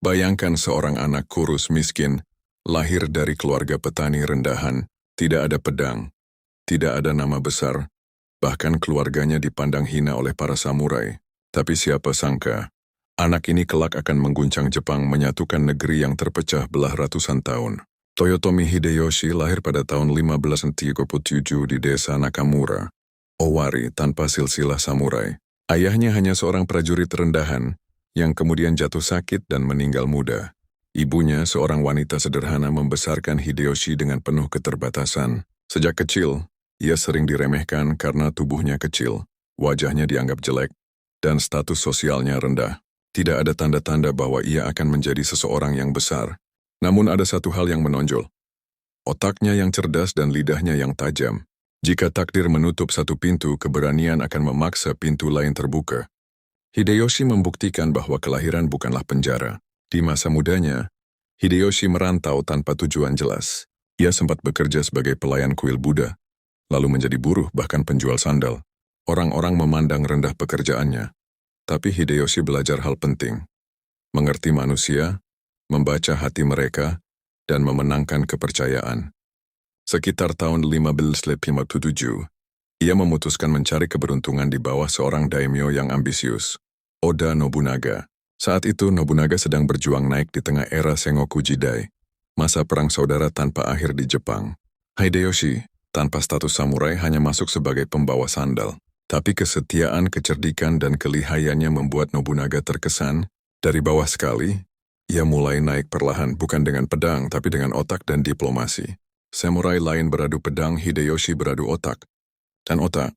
Bayangkan seorang anak kurus miskin, lahir dari keluarga petani rendahan, tidak ada pedang, tidak ada nama besar, bahkan keluarganya dipandang hina oleh para samurai. Tapi siapa sangka, anak ini kelak akan mengguncang Jepang menyatukan negeri yang terpecah belah ratusan tahun. Toyotomi Hideyoshi lahir pada tahun 1537 di desa Nakamura, Owari tanpa silsilah samurai. Ayahnya hanya seorang prajurit rendahan, yang kemudian jatuh sakit dan meninggal muda. Ibunya, seorang wanita sederhana, membesarkan Hideyoshi dengan penuh keterbatasan. Sejak kecil, ia sering diremehkan karena tubuhnya kecil, wajahnya dianggap jelek, dan status sosialnya rendah. Tidak ada tanda-tanda bahwa ia akan menjadi seseorang yang besar. Namun ada satu hal yang menonjol. Otaknya yang cerdas dan lidahnya yang tajam. Jika takdir menutup satu pintu, keberanian akan memaksa pintu lain terbuka. Hideyoshi membuktikan bahwa kelahiran bukanlah penjara. Di masa mudanya, Hideyoshi merantau tanpa tujuan jelas. Ia sempat bekerja sebagai pelayan kuil Buddha, lalu menjadi buruh bahkan penjual sandal. Orang-orang memandang rendah pekerjaannya. Tapi Hideyoshi belajar hal penting. Mengerti manusia, membaca hati mereka, dan memenangkan kepercayaan. Sekitar tahun 1557, ia memutuskan mencari keberuntungan di bawah seorang daimyo yang ambisius, Oda Nobunaga. Saat itu Nobunaga sedang berjuang naik di tengah era Sengoku Jidai, masa perang saudara tanpa akhir di Jepang. Hideyoshi, tanpa status samurai, hanya masuk sebagai pembawa sandal. Tapi kesetiaan, kecerdikan, dan kelihayannya membuat Nobunaga terkesan. Dari bawah sekali, ia mulai naik perlahan, bukan dengan pedang, tapi dengan otak dan diplomasi. Samurai lain beradu pedang, Hideyoshi beradu otak. Dan otak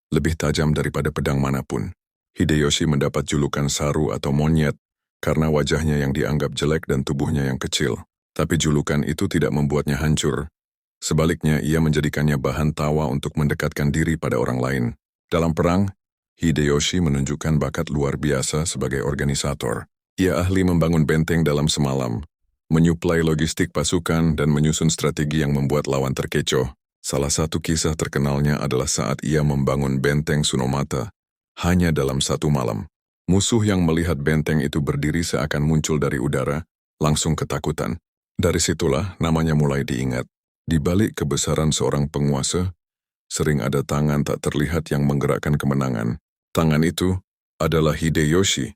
lebih tajam daripada pedang manapun. Hideyoshi mendapat julukan saru atau monyet karena wajahnya yang dianggap jelek dan tubuhnya yang kecil. Tapi julukan itu tidak membuatnya hancur. Sebaliknya, ia menjadikannya bahan tawa untuk mendekatkan diri pada orang lain. Dalam perang, Hideyoshi menunjukkan bakat luar biasa sebagai organisator. Ia ahli membangun benteng dalam semalam, menyuplai logistik pasukan, dan menyusun strategi yang membuat lawan terkecoh. Salah satu kisah terkenalnya adalah saat ia membangun benteng Tsunomata hanya dalam satu malam. Musuh yang melihat benteng itu berdiri seakan muncul dari udara, langsung ketakutan. Dari situlah namanya mulai diingat. Di balik kebesaran seorang penguasa, sering ada tangan tak terlihat yang menggerakkan kemenangan. Tangan itu adalah Hideyoshi.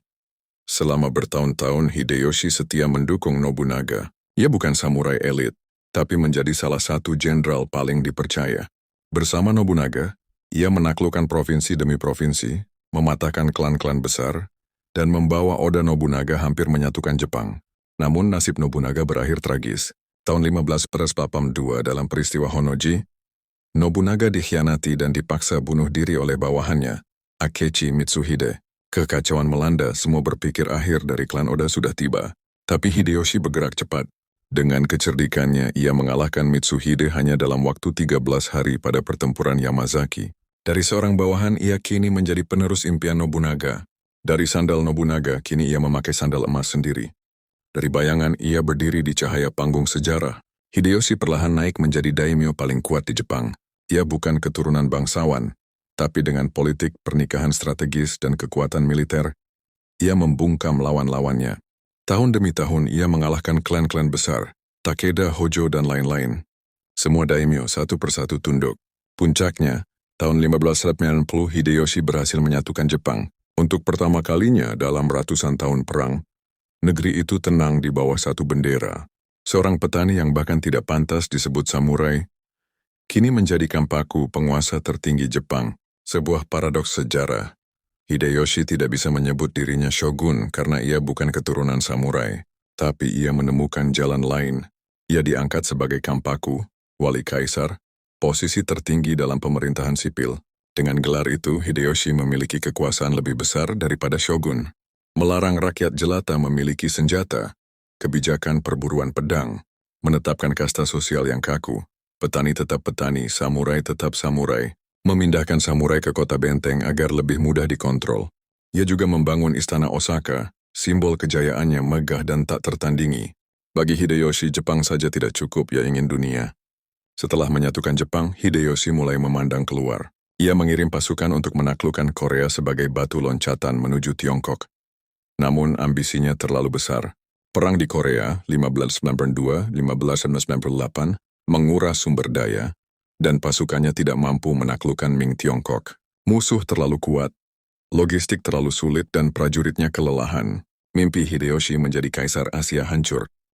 Selama bertahun-tahun, Hideyoshi setia mendukung Nobunaga. Ia bukan samurai elit, tapi menjadi salah satu jenderal paling dipercaya. Bersama Nobunaga, ia menaklukkan provinsi demi provinsi, mematahkan klan-klan besar, dan membawa Oda Nobunaga hampir menyatukan Jepang. Namun nasib Nobunaga berakhir tragis. Tahun 1582 dalam peristiwa Honnoji, Nobunaga dikhianati dan dipaksa bunuh diri oleh bawahannya, Akechi Mitsuhide. Kekacauan melanda, semua berpikir akhir dari klan Oda sudah tiba. Tapi Hideyoshi bergerak cepat. Dengan kecerdikannya, ia mengalahkan Mitsuhide hanya dalam waktu 13 hari pada pertempuran Yamazaki. Dari seorang bawahan, ia kini menjadi penerus impian Nobunaga. Dari sandal Nobunaga, kini ia memakai sandal emas sendiri. Dari bayangan, ia berdiri di cahaya panggung sejarah. Hideyoshi perlahan naik menjadi daimyo paling kuat di Jepang. Ia bukan keturunan bangsawan, tapi dengan politik, pernikahan strategis, dan kekuatan militer, ia membungkam lawan-lawannya. Tahun demi tahun, ia mengalahkan klan-klan besar, Takeda, Hojo, dan lain-lain. Semua daimyo satu persatu tunduk. Puncaknya, tahun 1590, Hideyoshi berhasil menyatukan Jepang. Untuk pertama kalinya dalam ratusan tahun perang, negeri itu tenang di bawah satu bendera. Seorang petani yang bahkan tidak pantas disebut samurai, kini menjadi Kampaku, penguasa tertinggi Jepang. Sebuah paradoks sejarah. Hideyoshi tidak bisa menyebut dirinya shogun karena ia bukan keturunan samurai, tapi ia menemukan jalan lain. Ia diangkat sebagai Kampaku, wali kaisar, posisi tertinggi dalam pemerintahan sipil. Dengan gelar itu, Hideyoshi memiliki kekuasaan lebih besar daripada shogun. Melarang rakyat jelata memiliki senjata, kebijakan perburuan pedang, menetapkan kasta sosial yang kaku, petani tetap petani, samurai tetap samurai, memindahkan samurai ke kota benteng agar lebih mudah dikontrol. Ia juga membangun istana Osaka, simbol kejayaannya megah dan tak tertandingi. Bagi Hideyoshi, Jepang saja tidak cukup, ia ingin dunia. Setelah menyatukan Jepang, Hideyoshi mulai memandang keluar. Ia mengirim pasukan untuk menaklukkan Korea sebagai batu loncatan menuju Tiongkok. Namun ambisinya terlalu besar. Perang di Korea 1592-1598 menguras sumber daya, dan pasukannya tidak mampu menaklukkan Ming Tiongkok. Musuh terlalu kuat, logistik terlalu sulit dan prajuritnya kelelahan. Mimpi Hideyoshi menjadi kaisar Asia hancur.